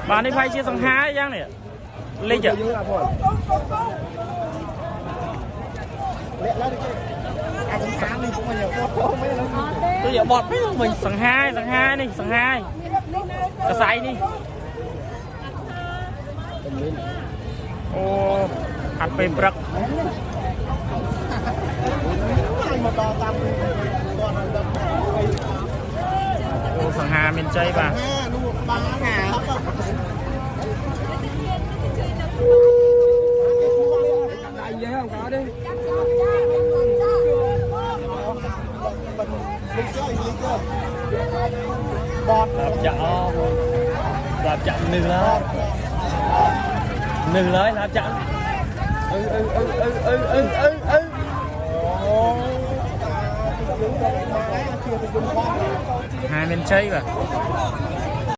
bạn đi phay chia sang hai giang này lấy chợ tôi giờ bọt biết không mình sang hai này sang hai cả say đi ô ăn bê bật ô sang hai mình chơi bà làm chậm nư lấy làm chậm hai mình chơi mà